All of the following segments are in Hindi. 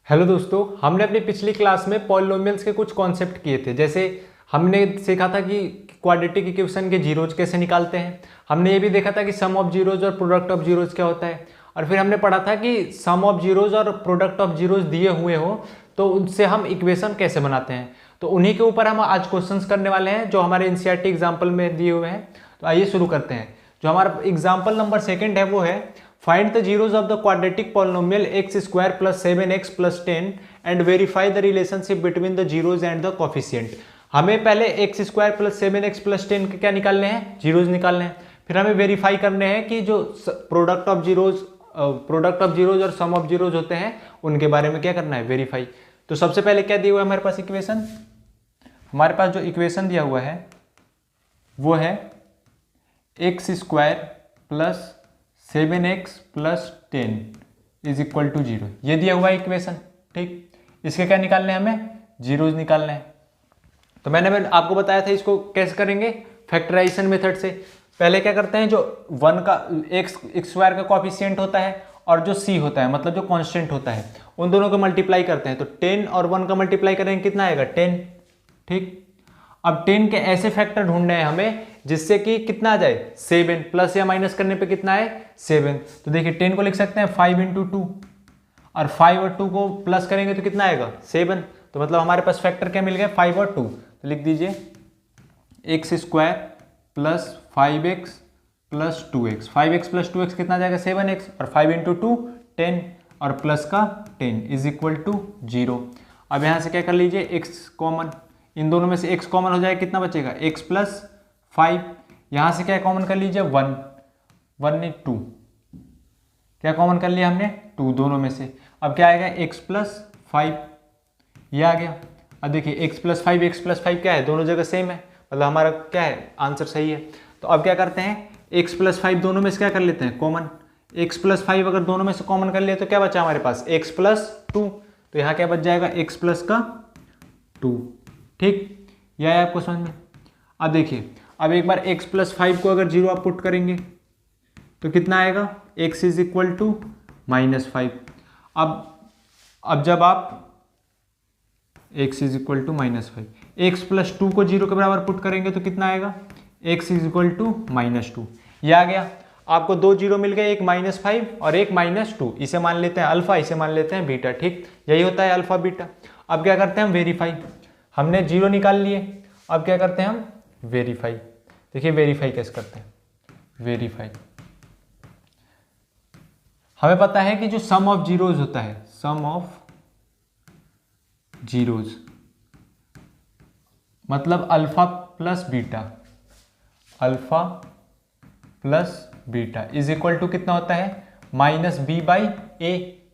हेलो दोस्तों, हमने अपनी पिछली क्लास में पॉलिनोमियल्स के कुछ कॉन्सेप्ट किए थे। जैसे हमने सीखा था कि क्वाड्रेटिक इक्वेशन के जीरोज कैसे निकालते हैं। हमने ये भी देखा था कि सम ऑफ जीरोज और प्रोडक्ट ऑफ जीरोज क्या होता है। और फिर हमने पढ़ा था कि सम ऑफ जीरोज और प्रोडक्ट ऑफ जीरोज दिए हुए हो तो उनसे हम इक्वेशन कैसे बनाते हैं। तो उन्हीं के ऊपर हम आज क्वेश्चंस करने वाले हैं जो हमारे एनसीईआरटी एग्जाम्पल में दिए हुए हैं। तो आइए शुरू करते हैं। जो हमारा एग्जाम्पल नंबर 2 है वो है find the zeros of the quadratic polynomial x square plus 7x plus 10 and verify the relationship between the zeros and the coefficient. हमें पहले x square plus 7x plus 10 के क्या निकालने हैं, जीरोज निकालने हैं। फिर हमें वेरीफाई करने हैं कि जो प्रोडक्ट ऑफ जीरोज और सम ऑफ जीरोज होते हैं उनके बारे में क्या करना है, वेरीफाई। तो सबसे पहले क्या दिया हुआ है हमारे पास इक्वेशन। हमारे पास जो इक्वेशन दिया हुआ है वो है x square plus 7x plus 10 is equal to 0। ये दिया हुआ है इक्वेशन। ठीक, इसके क्या निकालने हैं, हमें जीरोज निकालने हैं। तो मैंने आपको बताया था इसको कैसे करेंगे, फैक्टराइजेशन मेथड से। पहले क्या करते हैं, जो वन का एक्स स्क्वायर का कोएफिशिएंट होता है और जो c होता है मतलब जो कांस्टेंट होता है, उन दोनों को मल्टीप्लाई करते हैं। तो 10 और 1 का मल्टीप्लाई करेंगे कितना आएगा, 10। ठीक, अब 10 के ऐसे फैक्टर ढूंढने हैं हमें जिससे कि कितना आ जाए, 7। प्लस या माइनस करने पे कितना है, 7। तो देखिए 10 को लिख सकते हैं 5 × 2 और 5 और 2 को प्लस करेंगे तो कितना आएगा, 7। तो मतलब हमारे पास फैक्टर क्या मिल गया, 5 और 2। तो लिख दीजिए x square plus 5x plus 2x। 5x plus 2x कितना आ जाएगा, 7x, और 5 × 2 10 और प्लस का 10 इज इक्वल टू 0। अब यहाँ से क्या कर लीजिए, x कॉमन, इन दोनों में से x कॉमन हो जाएगा, कितना बचेगा, x प्लस 5। यहाँ से क्या कॉमन कर लीजिए, 1 नहीं 2, क्या कॉमन कर लिया हमने, 2 दोनों में से। अब क्या आएगा, x प्लस 5, ये आ गया। अब देखिए x प्लस 5 क्या है, दोनों जगह सेम है, मतलब हमारा क्या है, आंसर सही है। तो अब क्या करते हैं, x प्लस 5 दोनों में से क्या कर लेते हैं, कॉमन। x प्लस 5 अगर दोनों में से कॉमन कर लिए तो क्या बचा हमारे पास, x प्लस 2। तो यहाँ क्या बच जाएगा, x प्लस का 2। ठीक, यह है आपको समझ में। अब देखिए, अब एक बार x प्लस 5 को अगर 0 आप पुट करेंगे तो कितना आएगा, x इज इक्वल टू -5। अब जब आप x is equal to -5, x plus 2 को 0 के बराबर पुट करेंगे तो कितना आएगा, x इज इक्वल टू -2। ये आ गया। आपको 2 0 मिल गए, एक -5 और एक -2। इसे मान लेते हैं अल्फा, इसे मान लेते हैं बीटा। ठीक, यही होता है अल्फा बीटा। अब क्या करते हैं हम, वेरीफाई। हमने 0 निकाल लिए, अब क्या करते हैं हम, वेरीफाई। देखिए वेरीफाई कैसे करते हैं, वेरीफाई। हमें पता है कि जो सम ऑफ जीरोज होता है, सम ऑफ जीरोज मतलब alpha plus beta, alpha plus beta is equal to कितना होता है, -b/a,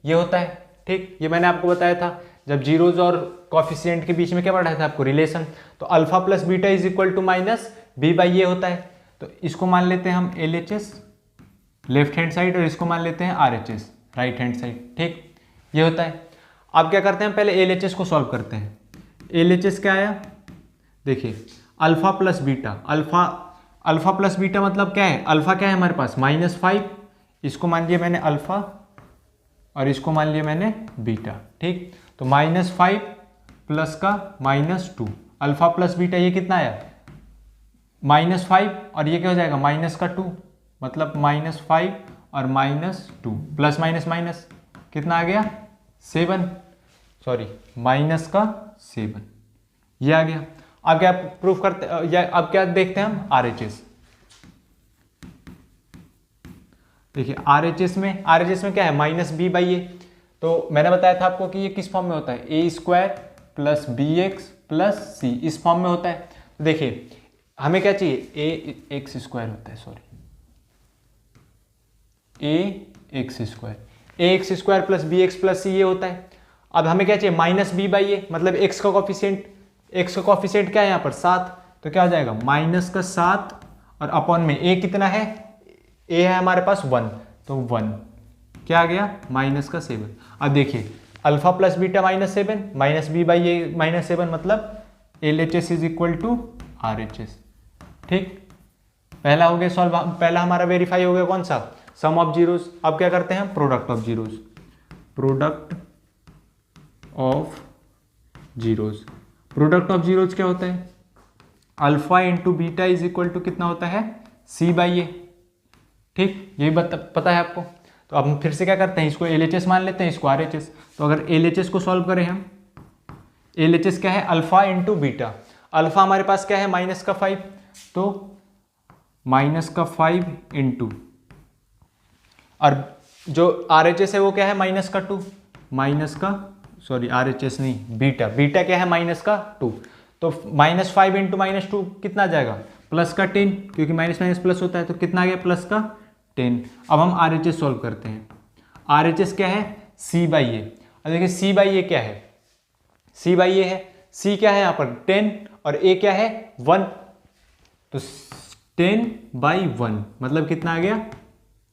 ये होता है। ठीक, ये मैंने आपको बताया था जब जीरोज और कोएफिशिएंट के बीच में क्या पढ़ाया था आपको, रिलेशन। तो alpha plus beta is equal to -b/a होता है। तो इसको मान लेते हैं हम LHS लेफ्ट हैंड साइड और इसको मान लेते हैं RHS राइट हैंड साइड। ठीक, ये होता है। अब क्या करते हैं, पहले LHS को सॉल्व करते हैं। LHS क्या आया, देखिए alpha plus beta, alpha plus beta मतलब क्या है, अल्फा क्या है हमारे पास, -5, इसको मान लिया मैंने अल्फा और इसको मान लिया मैंने बीटा। ठीक, तो -5 प्लस का -2, अल्फा प्लस बीटा ये कितना आया, -5 और ये क्या हो जाएगा, माइनस का 2, मतलब -5 और -2 प्लस माइनस माइनस कितना आ गया, 7, सॉरी माइनस का 7, ये आ गया। अब क्या प्रूफ करते, या अब क्या देखते हैं हम, RHS। देखिए RHS में क्या है, -b/a। तो मैंने बताया था आपको कि ये किस फॉर्म में होता है, a² plus bx plus c, इस फॉर्म में होता है। तो देखिए हमें क्या चाहिए, ax² होता है, sorry ax² plus bx plus c ये होता है। अब हमें क्या चाहिए, -b/a मतलब x का कोफिशिएंट क्या है यहाँ पर, 7। तो क्या हो जाएगा, -7 और अपॉन में a कितना है, a है हमारे पास 1, तो 1 क्या आ गया, -7। अब देखिए अल्फा प्लस बीटा -7, -b/a -7 मतलब LHS is equal to RHS। ठीक, पहला हो गया सॉल्व, पहला हमारा वेरीफाई हो गया कौन सा, सम ऑफ जीरोस। अब क्या करते हैं, product of zeros, product of zeros. Product of zeros क्या होता है? Alpha into beta is equal to कितना होता है? सी बाई ए। ठीक, यही पता है आपको। तो अब हम फिर से क्या करते हैं, इसको LHS मान लेते हैं, इसको RHS। तो अगर LHS को सॉल्व करें हम, LHS क्या है? Alpha into beta. अल्फा हमारे पास क्या है? -5, तो -5 इंटू, और जो RHS है वो क्या है? -2, RHS नहीं, बीटा। बीटा क्या है? -2। तो -5 इंटू -2 कितना आ जाएगा? +10, क्योंकि माइनस माइनस प्लस होता है, तो कितना आ गया? +10। अब हम RHS सॉल्व करते हैं। RHS क्या है? C बाई ए। अब देखिए C बाई ए क्या है? C बाई ए है, C क्या है यहाँ पर? 10, और A क्या है? 1। तो 10/1 मतलब कितना आ गया?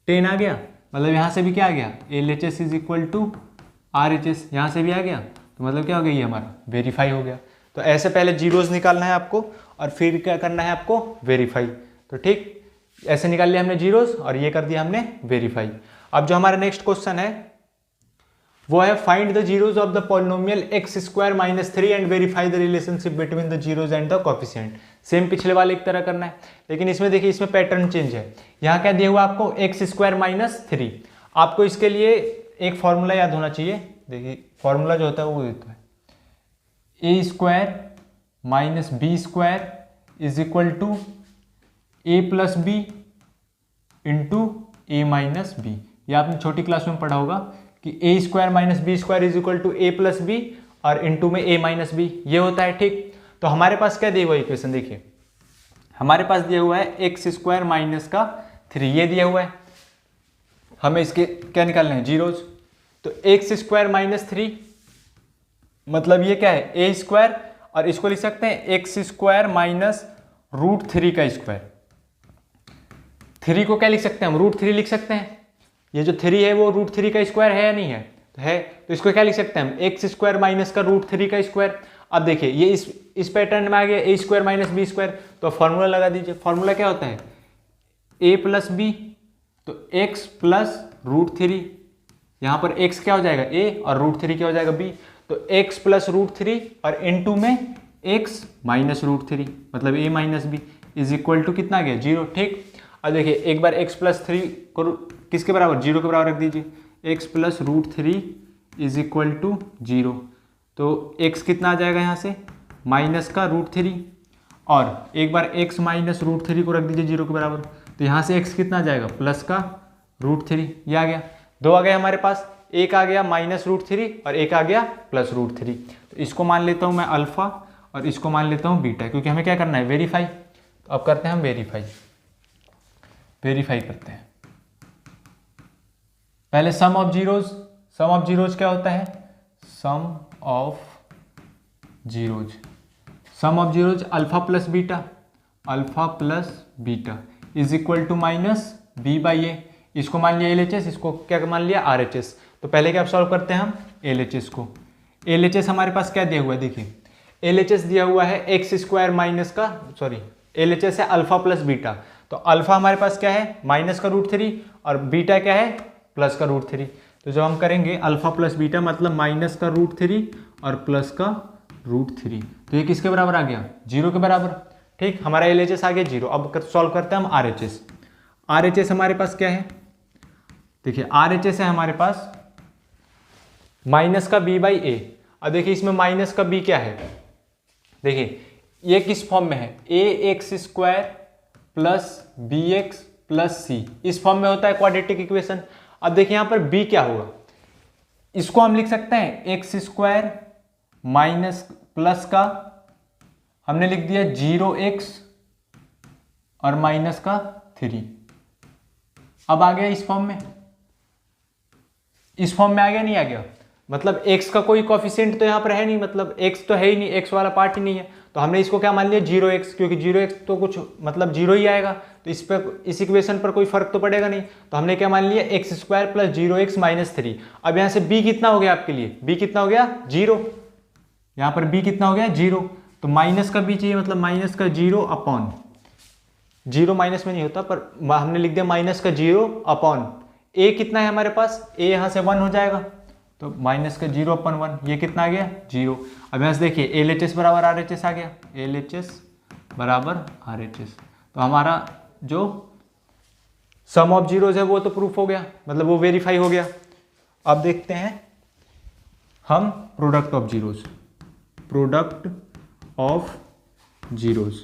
10 आ गया। मतलब यहाँ से भी क्या आ गया? LHS is equal to RHS, यहाँ से भी आ गया। तो मतलब क्या हो गया? ये हमारा वेरीफाई हो गया। तो ऐसे पहले जीरोज निकालना है आपको, और फिर क्या करना है आपको? वेरीफाई। तो ठीक, ऐसे निकाल लिया हमने जीरोज, और ये कर दिया हमने वेरीफाई। अब जो हमारा नेक्स्ट क्वेश्चन है वो है find the zeros of the polynomial x² - 3 and verify the relationship between the zeros and the coefficient. Same पिछले वाले की तरह करना है, लेकिन इसमें देखिए इसमें पैटर्न चेंज है। यहाँ क्या दिया हुआ आपको? x² - 3। आपको इसके लिए एक फॉर्मूला याद होना चाहिए। देखिए फॉर्मूला जो होता है वो देता है a² - b² is equal to a + b into a - b। ये आपने छोटी क्लास में पढ़ा होगा कि a² - b² is equal to a + b और इंटू में a - b, ये होता है। ठीक, तो हमारे पास क्या दिया हुआ है इक्वेशन? देखिए हमारे पास दिया हुआ है x² - 3, ये दिया हुआ है। हमें इसके क्या निकालना है? जीरोज। तो x² - 3 मतलब ये क्या है? a², और इसको लिख सकते हैं x² - √3 का स्क्वायर। 3 को क्या लिख सकते हैं हम? √3 लिख सकते हैं। ये जो 3 है वो √3 का स्क्वायर है या नहीं है? तो है। तो इसको क्या लिख सकते हैं हम? x² - √3 का स्क्वायर। अब देखिए ये इस पैटर्न में आ गया a² - b², तो फॉर्मूला लगा दीजिए। फॉर्मूला क्या होता है? a + b, तो x + √3, यहाँ पर x क्या हो जाएगा? a, और √3 क्या हो जाएगा? b। तो x + √3 और इनटू में x - √3 मतलब a - b is equal to कितना गया? 0। ठीक, अब देखिए एक बार x + 3 को किसके बराबर? 0 के बराबर रख दीजिए। x + √3 is equal to 0। तो x कितना आ जाएगा यहाँ से? -√3, और एक बार x - √3 को रख दीजिए 0 के बराबर, तो यहाँ से x कितना आ जाएगा? +√3, ये आ गया। दो आ गए हमारे पास, एक आ गया -√3 और एक आ गया +√3। तो इसको मान लेता हूँ मैं अल्फा, और इसको मान लेता हूँ बीटा, क्योंकि हमें क्या करना है? वेरीफाई। तो अब करते हैं हम वेरीफाई करते हैं। पहले सम ऑफ जीरोज क्या होता है? Sum of zeros alpha plus beta is equal to -b/a। इसको मान लिया LHS, इसको क्या मान लिया? RHS। तो पहले क्या सॉल्व करते हैं हम? LHS को। LHS हमारे पास क्या दिया हुआ है? देखिए LHS दिया हुआ है LHS है अल्फा प्लस बीटा। तो अल्फा हमारे पास क्या है? -√3, और बीटा क्या है? +√3। तो जब हम करेंगे अल्फा प्लस बीटा मतलब -√3 और +√3, तो ये किसके बराबर आ गया? 0 के बराबर। ठीक, हमारा LHS आ गया 0। अब सॉल्व करते हैं हम RHS। RHS हमारे पास क्या है? देखिए RHS है हमारे पास -b/a। अब देखिए इसमें -b क्या है? देखिए ये किस फॉर्म में है? ax² + bx + c, इस फॉर्म में होता है क्वाड्रेटिक इक्वेशन। अब देखिए यहाँ पर b क्या होगा? इसको हम लिख सकते हैं x² माइनस प्लस का हमने लिख दिया 0x और -3। अब आ गया इस फॉर्म में, आ गया नहीं आ गया? मतलब x का कोई कोफिशिएंट तो यहाँ पर है नहीं, मतलब x तो है ही नहीं, x वाला पार्ट ही नहीं है। तो हमने इसको क्या मान लिया? 0x, क्योंकि 0x तो कुछ मतलब 0 ही आएगा, तो इस इक्वेशन पर कोई फर्क तो पड़ेगा नहीं। तो हमने क्या मान लिया? x² + 0x - 3। अब यहाँ से b कितना हो गया आपके लिए? b कितना हो गया? 0। यहाँ पर b कितना हो गया? 0। तो माइनस का b चाहिए, मतलब -0/0 0 माइनस में नहीं होता, पर हमने लिख दिया -0/। a कितना है हमारे पास? a यहाँ से 1 हो जाएगा, तो माइनस का 0/1, ये कितना आ गया 0। अब यहाँ से देखिए LHS बराबर RHS आ गया, LHS बराबर RHS। तो हमारा जो सम ऑफ जीरोज है वो तो प्रूफ हो गया, मतलब वो वेरीफाई हो गया। अब देखते हैं हम product of zeros, product of zeros.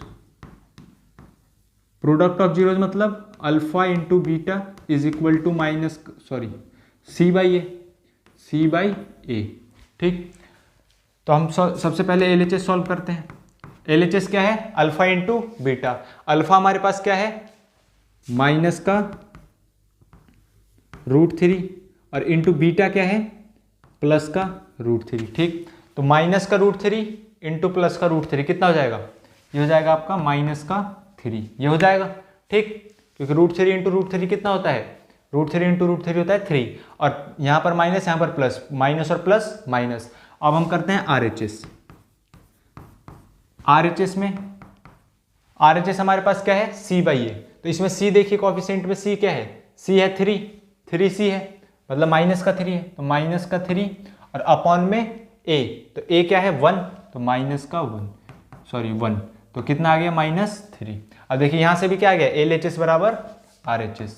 Product of zeros मतलब alpha into beta is equal to C by ए। ठीक, तो हम सबसे पहले LHS सॉल्व करते हैं। LHS क्या है, अल्फा इंटू बीटा। अल्फा हमारे पास क्या है माइनस का √3 और इंटू बीटा क्या है प्लस का √3। ठीक, तो माइनस का √3 इंटू प्लस का √3 कितना हो जाएगा, ये हो जाएगा आपका माइनस का 3, ये हो जाएगा। ठीक, क्योंकि √3 इंटू √3 कितना होता है, √3 इंटू √3 होता है 3, और यहाँ पर माइनस, यहाँ पर प्लस, माइनस और प्लस माइनस। अब हम करते हैं RHS में RHS हमारे पास क्या है C बाई ए। तो इसमें C देखिए कोएफिशिएंट में C क्या है, C है 3C है, मतलब माइनस का 3 है, तो माइनस का 3 और अपॉन में A, तो A क्या है 1, तो माइनस का 1, तो कितना आ गया -3। अब देखिए यहाँ से भी क्या आ गया LHS बराबर RHS,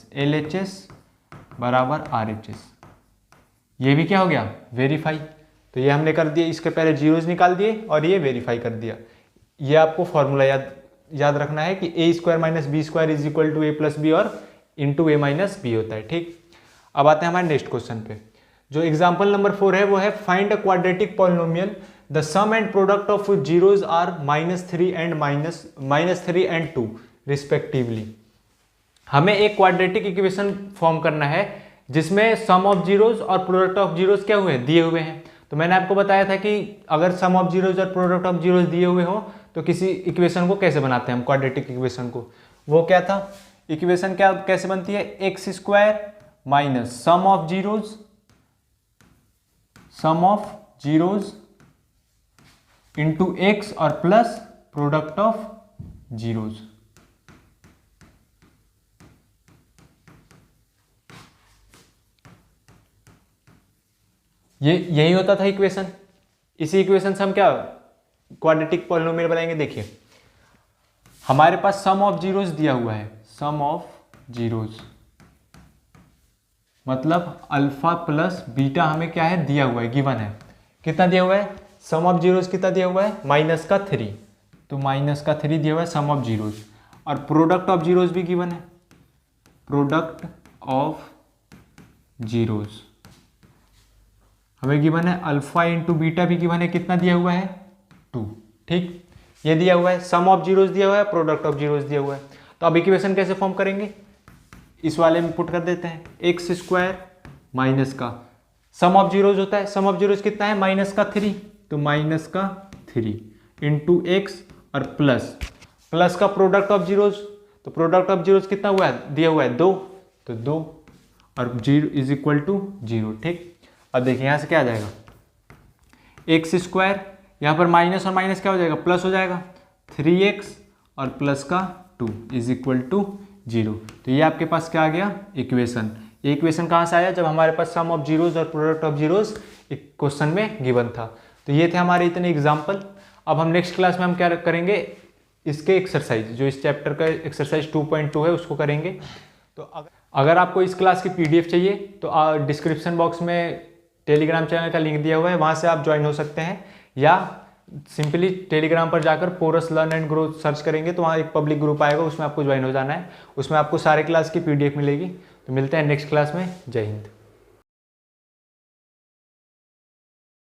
ये भी क्या हो गया वेरीफाई। तो ये हमने कर दिया, इसके पहले जीरोज निकाल दिए और ये वेरीफाई कर दिया। ये आपको फॉर्मूला याद रखना है कि a² - b² is equal to a + b और इंटू a - b होता है। ठीक, अब आते हैं हमारे नेक्स्ट क्वेश्चन पे। जो एग्जाम्पल नंबर 4 है वो है find a quadratic polynomial the sum and product of zeros are -3 and 2 respectively. हमें एक क्वाड्रेटिक इक्वेशन फॉर्म करना है जिसमें सम ऑफ जीरोज और प्रोडक्ट ऑफ जीरोज क्या हुए दिए हुए हैं। तो मैंने आपको बताया था कि अगर सम ऑफ जीरोज और प्रोडक्ट ऑफ जीरोज दिए हुए हो तो किसी इक्वेशन को कैसे बनाते हैं हम, क्वाड्रेटिक इक्वेशन को। वो क्या था, इक्वेशन क्या कैसे बनती है, x² minus sum of zeros into x और प्लस प्रोडक्ट ऑफ जीरोज। यही होता था इक्वेशन। इसी इक्वेशन से हम क्या क्वाड्रेटिक पॉलिनोमियल बनाएंगे। देखिए हमारे पास सम ऑफ जीरोज दिया हुआ है, सम ऑफ जीरोज मतलब अल्फा प्लस बीटा हमें क्या है दिया हुआ है, गिवन है। कितना दिया हुआ है, सम ऑफ जीरोज कितना दिया हुआ है -3, तो -3 दिया हुआ है सम ऑफ जीरोज, और प्रोडक्ट ऑफ जीरोज भी गिवन है, प्रोडक्ट ऑफ जीरोज हमें गिवन है अल्फा इंटू बीटा भी गिवन है, कितना दिया हुआ है 2। ठीक, ये दिया हुआ है, सम ऑफ जीरोज दिया हुआ है, प्रोडक्ट ऑफ जीरोज दिया हुआ है। तो अब इक्वेशन कैसे फॉर्म करेंगे, इस वाले में पुट कर देते हैं, x² माइनस का सम ऑफ जीरोज होता है, सम ऑफ जीरोज कितना है -3, तो -3 इंटू x और प्लस का प्रोडक्ट ऑफ जीरोज, तो प्रोडक्ट ऑफ जीरोज कितना हुआ है दिया हुआ है 2, तो 2 और 0 इज इक्वल टू 0। ठीक, अब देखिए यहाँ से क्या आ जाएगा x², यहाँ पर माइनस और माइनस क्या हो जाएगा प्लस हो जाएगा, 3x और प्लस का 2 इज इक्वल टू 0। तो ये आपके पास क्या आ गया इक्वेशन। ये इक्वेशन कहाँ से आया, जब हमारे पास सम ऑफ जीरोज और प्रोडक्ट ऑफ जीरोज एक क्वेश्चन में गिवन था। तो ये थे हमारे इतने एग्जाम्पल। अब हम नेक्स्ट क्लास में हम क्या करेंगे, इसके एक्सरसाइज, जो इस चैप्टर का एक्सरसाइज 2.2 है उसको करेंगे। तो अगर आपको इस क्लास की PDF चाहिए तो डिस्क्रिप्शन बॉक्स में टेलीग्राम चैनल का लिंक दिया हुआ है, वहाँ से आप ज्वाइन हो सकते हैं, या सिंपली टेलीग्राम पर जाकर Porus learn and grow search करेंगे तो वहाँ एक पब्लिक ग्रुप आएगा, उसमें आपको ज्वाइन हो जाना है। उसमें आपको सारे क्लास की PDF मिलेगी। तो मिलते हैं नेक्स्ट क्लास में। जय हिंद।